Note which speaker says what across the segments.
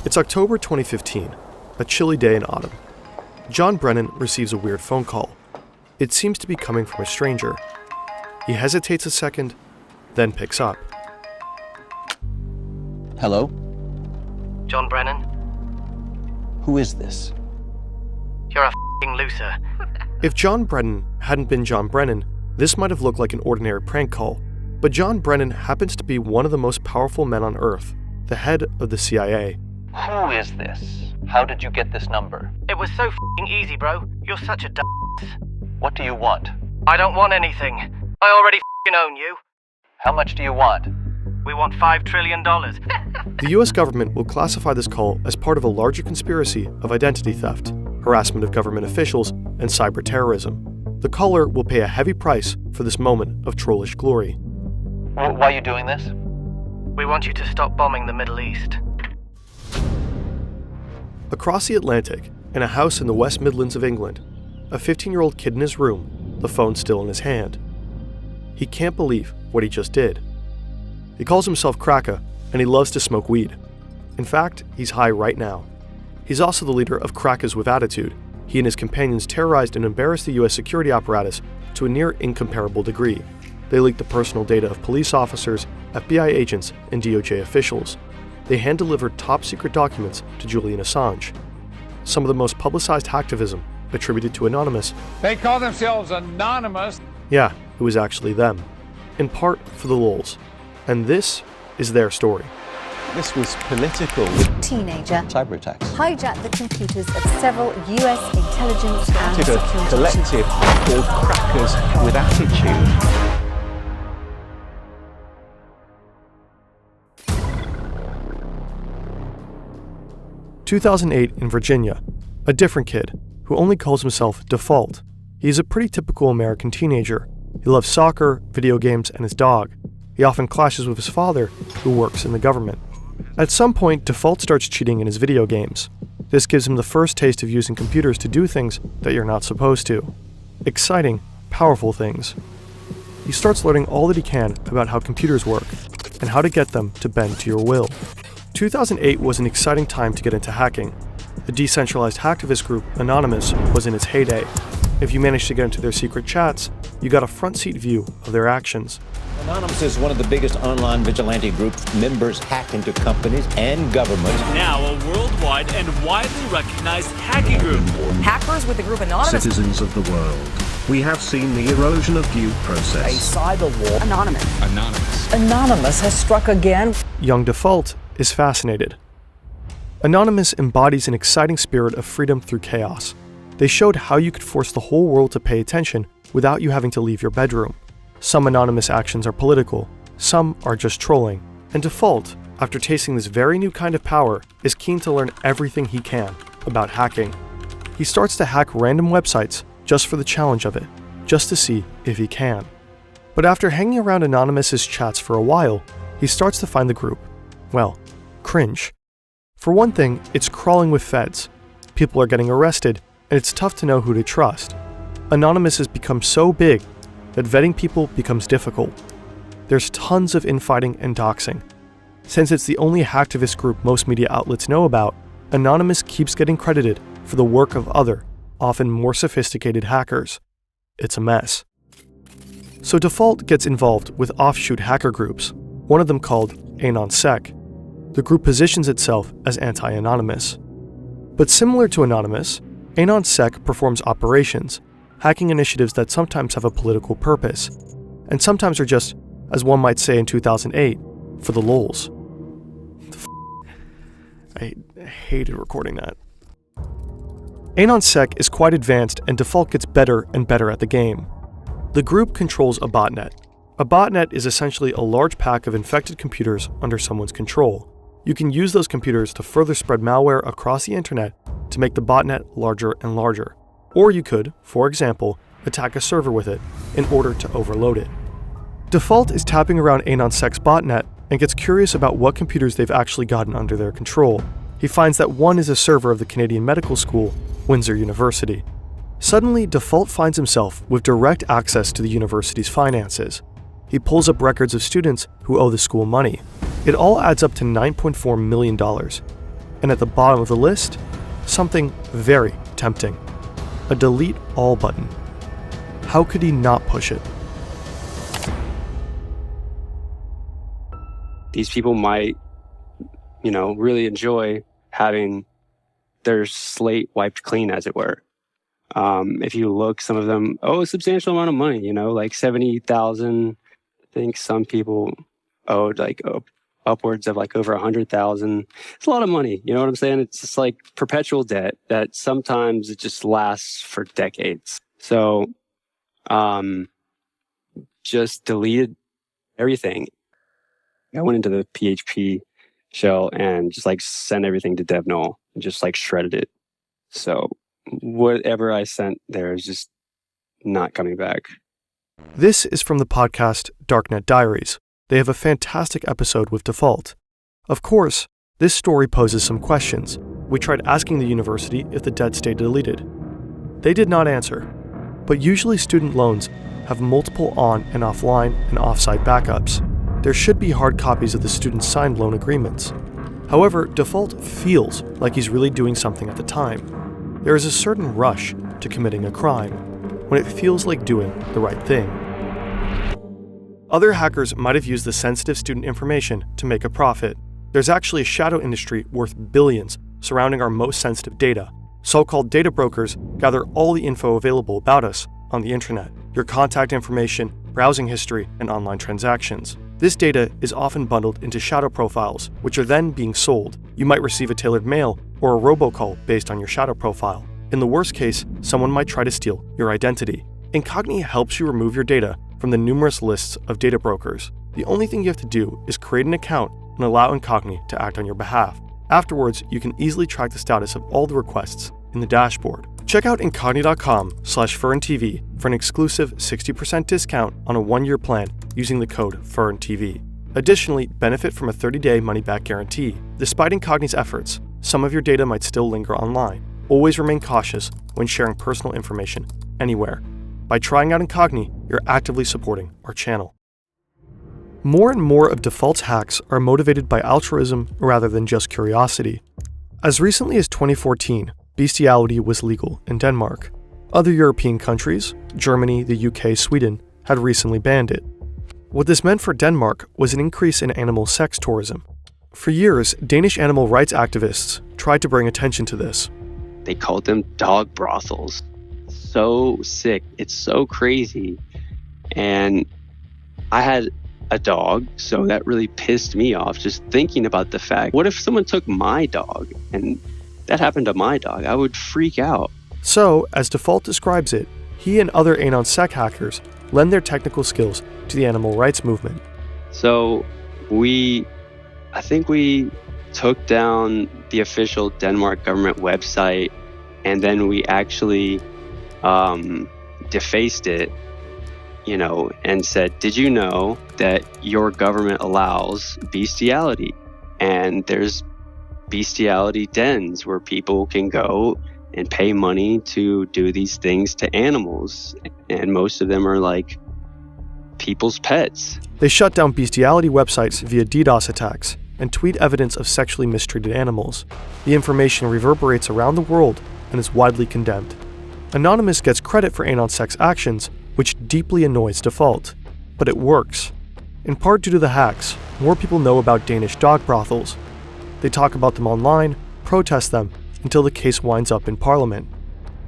Speaker 1: It's October 2015, a chilly day in autumn. John Brennan receives a weird phone call. It seems to be coming from a stranger. He hesitates a second, then picks up.
Speaker 2: Hello?
Speaker 3: John Brennan?
Speaker 2: Who is this?
Speaker 3: You're a f***ing loser.
Speaker 1: If John Brennan hadn't been John Brennan, this might have looked like an ordinary prank call. But John Brennan happens to be one of the most powerful men on Earth, the head of the CIA.
Speaker 2: Who is this? How did you get this number?
Speaker 3: It was so f***ing easy, bro. You're such a
Speaker 2: What do you want?
Speaker 3: I don't want anything. I already f***ing own you.
Speaker 2: How much do you want?
Speaker 3: We want $5 trillion.
Speaker 1: The US government will classify this call as part of a larger conspiracy of identity theft, harassment of government officials, and cyber terrorism. The caller will pay a heavy price for this moment of trollish glory.
Speaker 2: Why are you doing this?
Speaker 3: We want you to stop bombing the Middle East.
Speaker 1: Across the Atlantic, in a house in the West Midlands of England, a 15-year-old kid in his room, the phone still in his hand. He can't believe what he just did. He calls himself Kraka, and he loves to smoke weed. In fact, he's high right now. He's also the leader of Krakas with Attitude. He and his companions terrorized and embarrassed the US security apparatus to a near incomparable degree. They leaked the personal data of police officers, FBI agents, and DOJ officials. They hand-delivered top-secret documents to Julian Assange. Some of the most publicized hacktivism attributed to Anonymous.
Speaker 4: They call themselves Anonymous.
Speaker 1: Yeah, it was actually them. In part for the lulz. And this is their story.
Speaker 2: This was political.
Speaker 5: Teenager
Speaker 2: Cyber attacks.
Speaker 5: hijacked the computers of several US intelligence and
Speaker 2: Did a
Speaker 5: security
Speaker 2: collective called Crackers with Attitude.
Speaker 1: 2008 in Virginia, a different kid who only calls himself Default. He's a pretty typical American teenager. He loves soccer, video games, and his dog. He often clashes with his father, who works in the government. At some point, Default starts cheating in his video games. This gives him the first taste of using computers to do things that you're not supposed to. Exciting, powerful things. He starts learning all that he can about how computers work, and how to get them to bend to your will. 2008 was an exciting time to get into hacking. The decentralized hacktivist group Anonymous was in its heyday. If you managed to get into their secret chats, you got a front-seat view of their actions.
Speaker 6: Anonymous is one of the biggest online vigilante groups. Members hack into companies and governments.
Speaker 7: Now a worldwide and widely recognized hacking group.
Speaker 8: Hackers with the group Anonymous.
Speaker 9: Citizens of the world, we have seen the erosion of due process.
Speaker 8: A cyber war.
Speaker 7: Anonymous.
Speaker 8: Anonymous has struck again.
Speaker 1: Young Default is fascinated. Anonymous embodies an exciting spirit of freedom through chaos. They showed how you could force the whole world to pay attention without you having to leave your bedroom. Some Anonymous actions are political, some are just trolling, and Default, after tasting this very new kind of power, is keen to learn everything he can about hacking. He starts to hack random websites just for the challenge of it, just to see if he can. But after hanging around Anonymous's chats for a while, he starts to find the group, well, cringe. For one thing, it's crawling with feds. People are getting arrested, and it's tough to know who to trust. Anonymous has become so big that vetting people becomes difficult. There's tons of infighting and doxing. Since it's the only hacktivist group most media outlets know about, Anonymous keeps getting credited for the work of other, often more sophisticated hackers. It's a mess. So Default gets involved with offshoot hacker groups, one of them called AnonSec. The group positions itself as anti-Anonymous. But similar to Anonymous, AnonSec performs operations, hacking initiatives that sometimes have a political purpose, and sometimes are just, as one might say in 2008, for the lulz. I hated recording that. AnonSec is quite advanced, and Default gets better and better at the game. The group controls a botnet. A botnet is essentially a large pack of infected computers under someone's control. You can use those computers to further spread malware across the internet to make the botnet larger and larger. Or you could, for example, attack a server with it in order to overload it. Default is tapping around AnonSec's botnet and gets curious about what computers they've actually gotten under their control. He finds that one is a server of the Canadian Medical School, Windsor University. Suddenly, Default finds himself with direct access to the university's finances. He pulls up records of students who owe the school money. It all adds up to $9.4 million. And at the bottom of the list, something very tempting. A delete all button. How could he not push it?
Speaker 10: These people might, really enjoy having their slate wiped clean, as it were. If you look, some of them owe a substantial amount of money, like $70,000. I think some people owed upwards of over $100,000. It's a lot of money. You know what I'm saying? It's just like perpetual debt that sometimes it just lasts for decades. So, just deleted everything. I went into the PHP shell and just sent everything to DevNull and just shredded it. So whatever I sent there is just not coming back.
Speaker 1: This is from the podcast Darknet Diaries. They have a fantastic episode with Default. Of course, this story poses some questions. We tried asking the university if the debt stayed deleted. They did not answer, but usually student loans have multiple on and offline and offsite backups. There should be hard copies of the student's signed loan agreements. However, Default feels like he's really doing something at the time. There is a certain rush to committing a crime when it feels like doing the right thing. Other hackers might have used the sensitive student information to make a profit. There's actually a shadow industry worth billions surrounding our most sensitive data. So-called data brokers gather all the info available about us on the internet, your contact information, browsing history, and online transactions. This data is often bundled into shadow profiles, which are then being sold. You might receive a tailored mail or a robocall based on your shadow profile. In the worst case, someone might try to steal your identity. Incogni helps you remove your data from the numerous lists of data brokers. The only thing you have to do is create an account and allow Incogni to act on your behalf. Afterwards, you can easily track the status of all the requests in the dashboard. Check out incogni.com/FernTV for an exclusive 60% discount on a 1-year plan using the code FernTV. Additionally, benefit from a 30-day money-back guarantee. Despite Incogni's efforts, some of your data might still linger online. Always remain cautious when sharing personal information anywhere. By trying out Incogni, you're actively supporting our channel. More and more of Default's hacks are motivated by altruism rather than just curiosity. As recently as 2014, bestiality was legal in Denmark. Other European countries, Germany, the UK, Sweden, had recently banned it. What this meant for Denmark was an increase in animal sex tourism. For years, Danish animal rights activists tried to bring attention to this.
Speaker 10: They called them dog brothels. So sick. It's so crazy. And I had a dog, so that really pissed me off just thinking about the fact, what if someone took my dog and that happened to my dog? I would freak out.
Speaker 1: So, as Default describes it, he and other AnonSec hackers lend their technical skills to the animal rights movement.
Speaker 10: So I think we took down the official Denmark government website, and then we actually defaced it, and said, did you know that your government allows bestiality? And there's bestiality dens where people can go and pay money to do these things to animals. And most of them are people's pets.
Speaker 1: They shut down bestiality websites via DDoS attacks and tweet evidence of sexually mistreated animals. The information reverberates around the world and is widely condemned. Anonymous gets credit for AnonSec's actions, which deeply annoys Default. But it works. In part due to the hacks, more people know about Danish dog brothels. They talk about them online, protest them, until the case winds up in Parliament.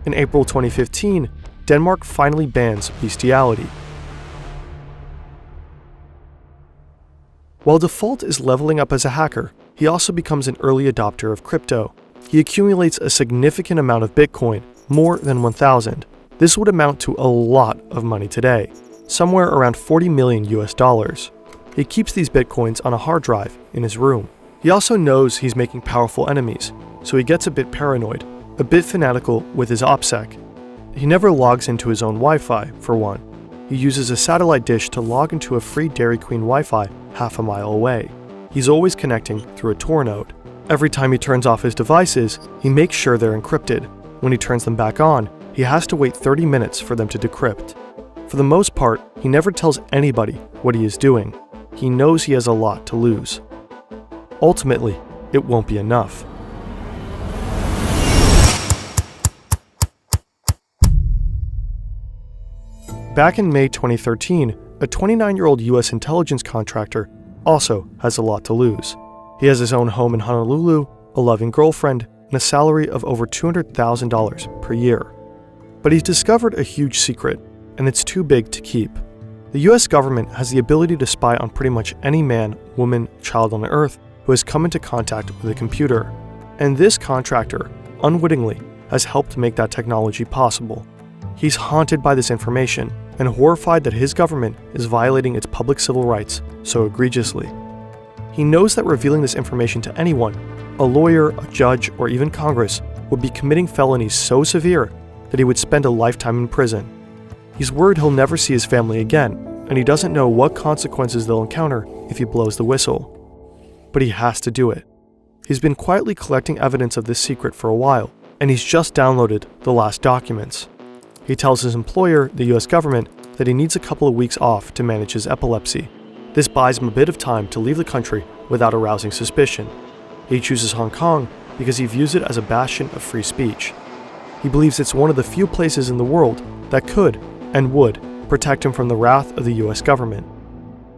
Speaker 1: In April 2015, Denmark finally bans bestiality. While Default is leveling up as a hacker, he also becomes an early adopter of crypto. He accumulates a significant amount of Bitcoin, more than 1,000. This would amount to a lot of money today, somewhere around $40 million US. He keeps these Bitcoins on a hard drive in his room. He also knows he's making powerful enemies, so he gets a bit paranoid, a bit fanatical with his OPSEC. He never logs into his own Wi-Fi, for one. He uses a satellite dish to log into a free Dairy Queen Wi-Fi half a mile away. He's always connecting through a Tor node. Every time he turns off his devices, he makes sure they're encrypted. When he turns them back on, he has to wait 30 minutes for them to decrypt. For the most part, he never tells anybody what he is doing. He knows he has a lot to lose. Ultimately, it won't be enough. Back in May 2013, a 29-year-old US intelligence contractor also has a lot to lose. He has his own home in Honolulu, a loving girlfriend, and a salary of over $200,000 per year. But he's discovered a huge secret, and it's too big to keep. The US government has the ability to spy on pretty much any man, woman, child on Earth who has come into contact with a computer. And this contractor, unwittingly, has helped make that technology possible. He's haunted by this information and horrified that his government is violating its public civil rights so egregiously. He knows that revealing this information to anyone, a lawyer, a judge, or even Congress, would be committing felonies so severe that he would spend a lifetime in prison. He's worried he'll never see his family again, and he doesn't know what consequences they'll encounter if he blows the whistle. But he has to do it. He's been quietly collecting evidence of this secret for a while, and he's just downloaded the last documents. He tells his employer, the US government, that he needs a couple of weeks off to manage his epilepsy. This buys him a bit of time to leave the country without arousing suspicion. He chooses Hong Kong because he views it as a bastion of free speech. He believes it's one of the few places in the world that could and would protect him from the wrath of the US government.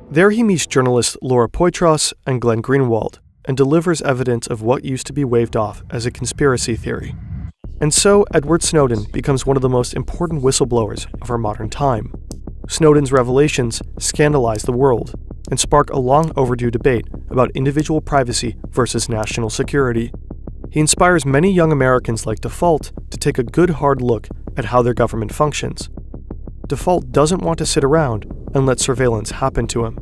Speaker 1: There he meets journalists Laura Poitras and Glenn Greenwald and delivers evidence of what used to be waved off as a conspiracy theory. And so Edward Snowden becomes one of the most important whistleblowers of our modern time. Snowden's revelations scandalize the world and spark a long overdue debate about individual privacy versus national security. He inspires many young Americans like Default to take a good hard look at how their government functions. Default doesn't want to sit around and let surveillance happen to him.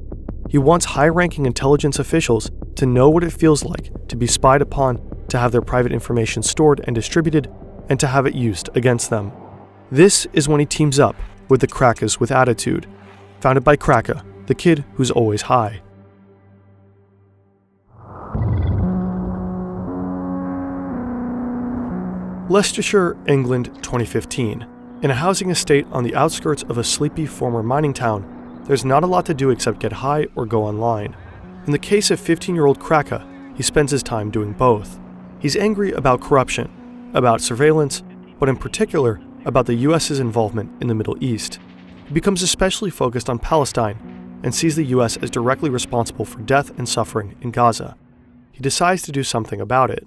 Speaker 1: He wants high-ranking intelligence officials to know what it feels like to be spied upon, to have their private information stored and distributed, and to have it used against them. This is when he teams up with the Crackers with Attitude, founded by Cracker, the kid who's always high. Leicestershire, England, 2015. In a housing estate on the outskirts of a sleepy former mining town, there's not a lot to do except get high or go online. In the case of 15-year-old Cracker, he spends his time doing both. He's angry about corruption, about surveillance, but in particular about the US's involvement in the Middle East. He becomes especially focused on Palestine and sees the US as directly responsible for death and suffering in Gaza. He decides to do something about it.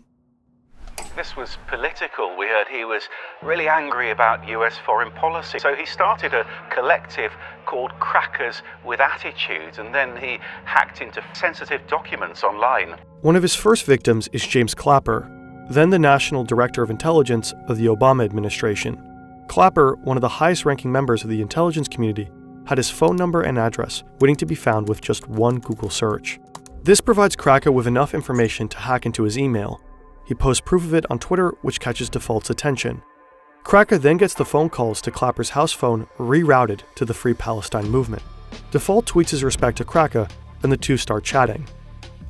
Speaker 11: This was political. We heard he was really angry about US foreign policy. So he started a collective called Crackers with Attitude, and then he hacked into sensitive documents online.
Speaker 1: One of his first victims is James Clapper, then the National Director of Intelligence of the Obama administration. Clapper, one of the highest-ranking members of the intelligence community, had his phone number and address waiting to be found with just one Google search. This provides Cracker with enough information to hack into his email. He posts proof of it on Twitter, which catches Default's attention. Cracker then gets the phone calls to Clapper's house phone rerouted to the Free Palestine movement. Default tweets his respect to Cracker, and the two start chatting.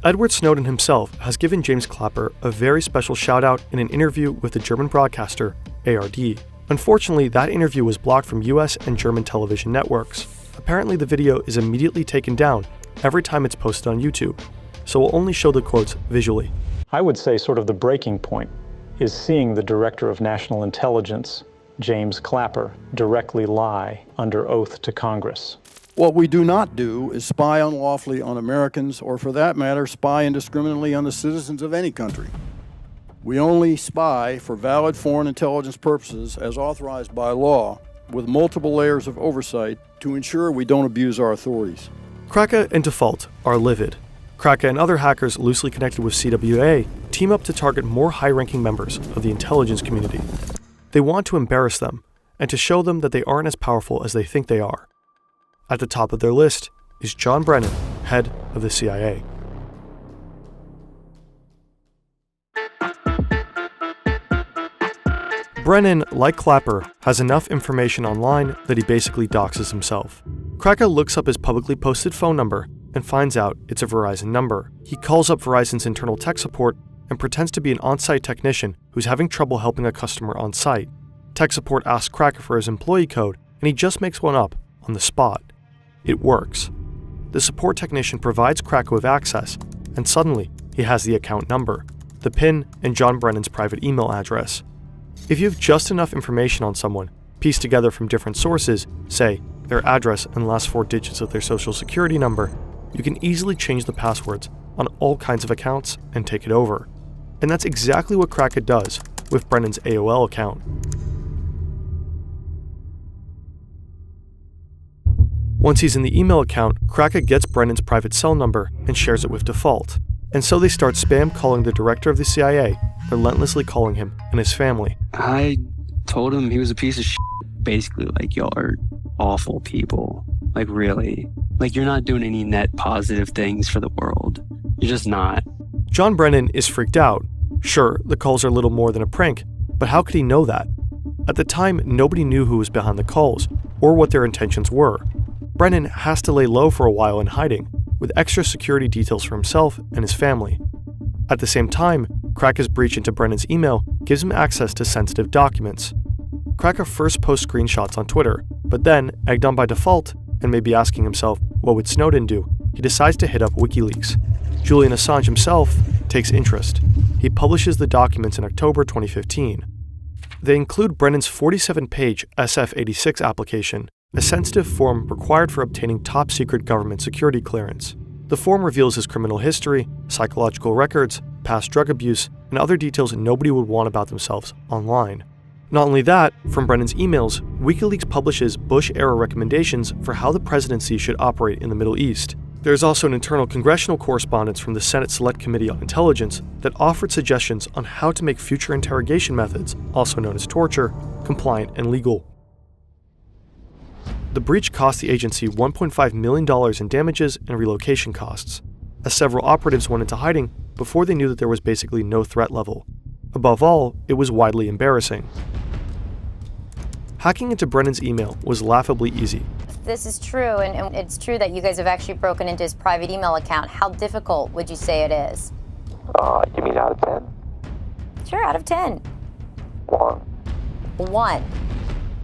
Speaker 1: Edward Snowden himself has given James Clapper a very special shout-out in an interview with the German broadcaster ARD. Unfortunately, that interview was blocked from US and German television networks. Apparently, the video is immediately taken down every time it's posted on YouTube, so we'll only show the quotes visually.
Speaker 12: I would say sort of the breaking point is seeing the Director of National Intelligence, James Clapper, directly lie under oath to Congress.
Speaker 13: What we do not do is spy unlawfully on Americans, or for that matter, spy indiscriminately on the citizens of any country. We only spy for valid foreign intelligence purposes as authorized by law, with multiple layers of oversight to ensure we don't abuse our authorities.
Speaker 1: Cracker and Default are livid. Cracker and other hackers loosely connected with CWA team up to target more high-ranking members of the intelligence community. They want to embarrass them and to show them that they aren't as powerful as they think they are. At the top of their list is John Brennan, head of the CIA. Brennan, like Clapper, has enough information online that he basically doxes himself. Cracker looks up his publicly posted phone number and finds out it's a Verizon number. He calls up Verizon's internal tech support and pretends to be an on-site technician who's having trouble helping a customer on site. Tech support asks Cracker for his employee code, and he just makes one up on the spot. It works. The support technician provides Cracker with access, and suddenly he has the account number, the PIN, and John Brennan's private email address. If you have just enough information on someone, pieced together from different sources, say their address, and last 4 digits of their social security number, you can easily change the passwords on all kinds of accounts and take it over. And that's exactly what Kraken does with Brennan's AOL account. Once he's in the email account, Kraken gets Brennan's private cell number and shares it with Default. And so they start spam calling the director of the CIA, relentlessly calling him and his family.
Speaker 10: I told him he was a piece of shit. Basically, like, y'all are awful people. Like, really. Like, you're not doing any net positive things for the world. You're just not.
Speaker 1: John Brennan is freaked out. Sure, the calls are little more than a prank, but how could he know that? At the time, nobody knew who was behind the calls, or what their intentions were. Brennan has to lay low for a while in hiding, with extra security details for himself and his family. At the same time, Kraken's breach into Brennan's email gives him access to sensitive documents. Kraken first posts screenshots on Twitter, but then, egged on by Default, and maybe asking himself, what would Snowden do, he decides to hit up WikiLeaks. Julian Assange himself takes interest. He publishes the documents in October 2015. They include Brennan's 47-page SF-86 application, a sensitive form required for obtaining top-secret government security clearance. The form reveals his criminal history, psychological records, past drug abuse, and other details nobody would want about themselves online. Not only that, from Brennan's emails, WikiLeaks publishes Bush-era recommendations for how the presidency should operate in the Middle East. There is also an internal congressional correspondence from the Senate Select Committee on Intelligence that offered suggestions on how to make future interrogation methods, also known as torture, compliant and legal. The breach cost the agency $1.5 million in damages and relocation costs, as several operatives went into hiding before they knew that there was basically no threat level. Above all, it was widely embarrassing. Hacking into Brennan's email was laughably easy.
Speaker 5: This is true, and it's true that you guys have actually broken into his private email account. How difficult would you say it is?
Speaker 14: You mean out of 10?
Speaker 5: Sure, out of 10.
Speaker 14: 1.
Speaker 5: 1.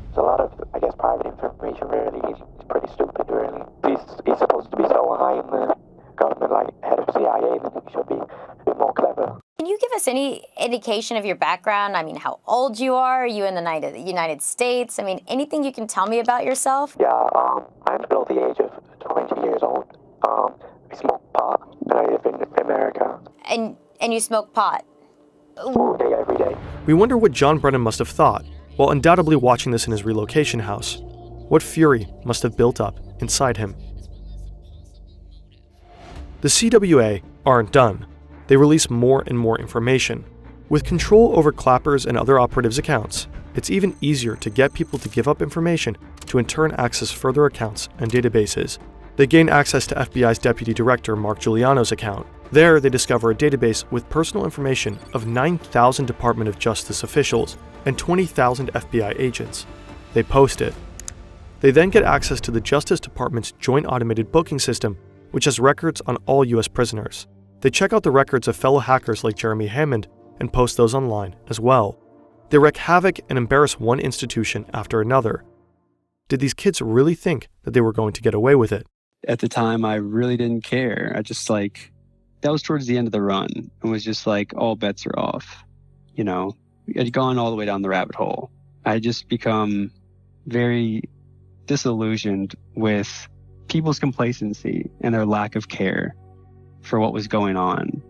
Speaker 14: It's a lot of, I guess, private information, really. He's pretty stupid, really. He's supposed to be so high in the government, like head of CIA, that he should be a bit more clever.
Speaker 5: Can you give us any indication of your background? I mean, how old you are? Are you in the United States? I mean, anything you can tell me about yourself?
Speaker 14: Yeah, I'm below the age of 20 years old. I smoke pot, and I live in America.
Speaker 5: And you smoke pot?
Speaker 14: All day, every day.
Speaker 1: We wonder what John Brennan must have thought, while undoubtedly watching this in his relocation house. What fury must have built up inside him. The CWA aren't done. They release more and more information. With control over Clapper's and other operatives' accounts, it's even easier to get people to give up information to in turn access further accounts and databases. They gain access to FBI's Deputy Director Mark Giuliano's account. There, they discover a database with personal information of 9,000 Department of Justice officials and 20,000 FBI agents. They post it. They then get access to the Justice Department's Joint Automated Booking System, which has records on all U.S. prisoners. They check out the records of fellow hackers like Jeremy Hammond and post those online as well. They wreak havoc and embarrass one institution after another. Did these kids really think that they were going to get away with it?
Speaker 10: At the time, I really didn't care. I just that was towards the end of the run. It was just like, all bets are off. You know, I'd gone all the way down the rabbit hole. I just become very disillusioned with people's complacency and their lack of care for what was going on.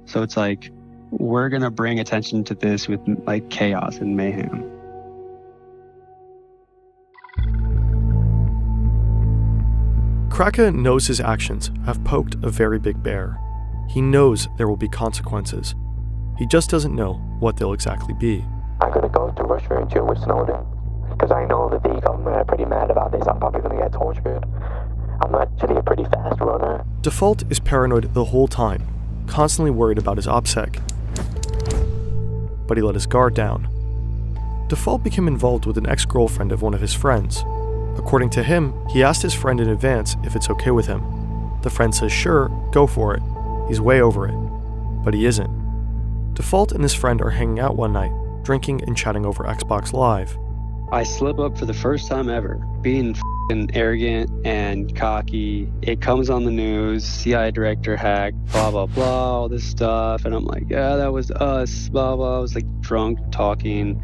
Speaker 10: So it's like, we're going to bring attention to this with like chaos and mayhem.
Speaker 1: Kraken knows his actions have poked a very big bear. He knows there will be consequences. He just doesn't know what they'll exactly be.
Speaker 14: I'm going to go to Russia and chill with Snowden, because I know that the government are pretty mad about this. I'm probably going to get tortured. I'm actually a pretty fast runner.
Speaker 1: Default is paranoid the whole time, constantly worried about his OPSEC. But he let his guard down. Default became involved with an ex-girlfriend of one of his friends. According to him, he asked his friend in advance if it's okay with him. The friend says sure, go for it. He's way over it. But he isn't. Default and his friend are hanging out one night, drinking and chatting over Xbox Live.
Speaker 10: I slip up for the first time ever, being arrogant and cocky. It comes on the news, CIA director hacked, blah, blah, blah, all this stuff. And I'm like, yeah, that was us, blah, blah. I was like drunk, talking,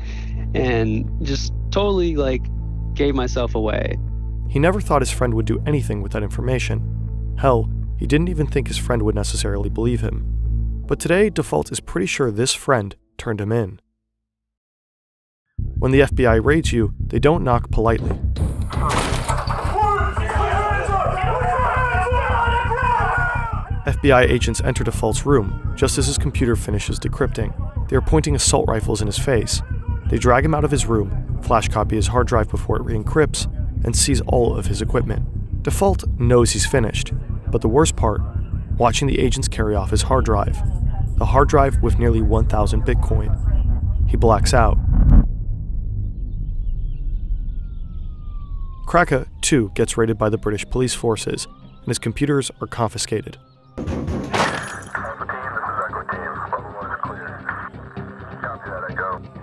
Speaker 10: and just totally like gave myself away.
Speaker 1: He never thought his friend would do anything with that information. Hell, he didn't even think his friend would necessarily believe him. But today, Default is pretty sure this friend turned him in. When the FBI raids you, they don't knock politely. FBI agents enter Default's room just as his computer finishes decrypting. They are pointing assault rifles in his face. They drag him out of his room, flash copy his hard drive before it re-encrypts, and seize all of his equipment. Default knows he's finished, but the worst part, watching the agents carry off his hard drive. The hard drive with nearly 1,000 Bitcoin. He blacks out. Kraka, too, gets raided by the British police forces, and his computers are confiscated.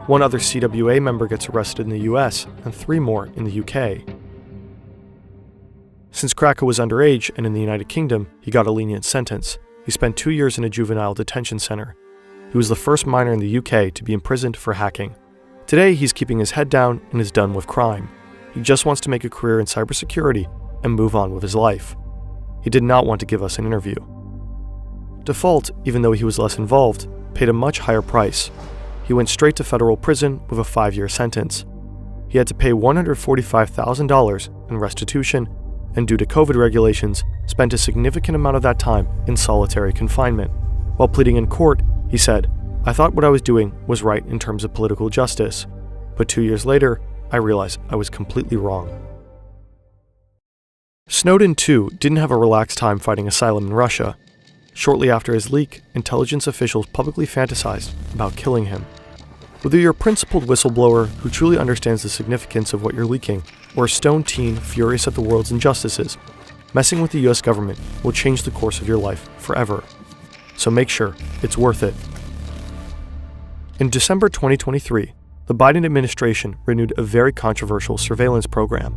Speaker 1: One other CWA member gets arrested in the US, and 3 more in the UK. Since Kraka was underage and in the United Kingdom, he got a lenient sentence. He spent 2 years in a juvenile detention center. He was the first minor in the UK to be imprisoned for hacking. Today, he's keeping his head down and is done with crime. He just wants to make a career in cybersecurity and move on with his life. He did not want to give us an interview. Default, even though he was less involved, paid a much higher price. He went straight to federal prison with a 5-year sentence. He had to pay $145,000 in restitution, and due to COVID regulations, spent a significant amount of that time in solitary confinement. While pleading in court, he said, "I thought what I was doing was right in terms of political justice, but 2 years later, I realized I was completely wrong." Snowden, too, didn't have a relaxed time fighting asylum in Russia. Shortly after his leak, intelligence officials publicly fantasized about killing him. Whether you're a principled whistleblower who truly understands the significance of what you're leaking, or a stoned teen furious at the world's injustices, messing with the US government will change the course of your life forever. So make sure it's worth it. In December 2023, the Biden administration renewed a very controversial surveillance program.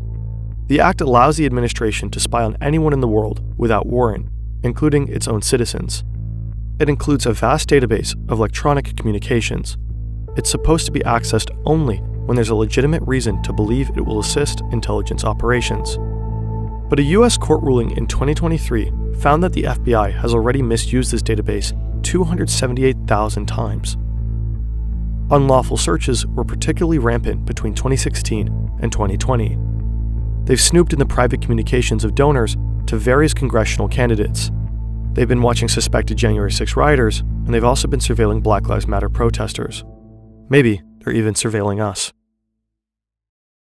Speaker 1: The act allows the administration to spy on anyone in the world without warrant, including its own citizens. It includes a vast database of electronic communications. It's supposed to be accessed only when there's a legitimate reason to believe it will assist intelligence operations. But a US court ruling in 2023 found that the FBI has already misused this database 278,000 times. Unlawful searches were particularly rampant between 2016 and 2020. They've snooped in the private communications of donors to various congressional candidates. They've been watching suspected January 6 rioters, and they've also been surveilling Black Lives Matter protesters. Maybe they're even surveilling us.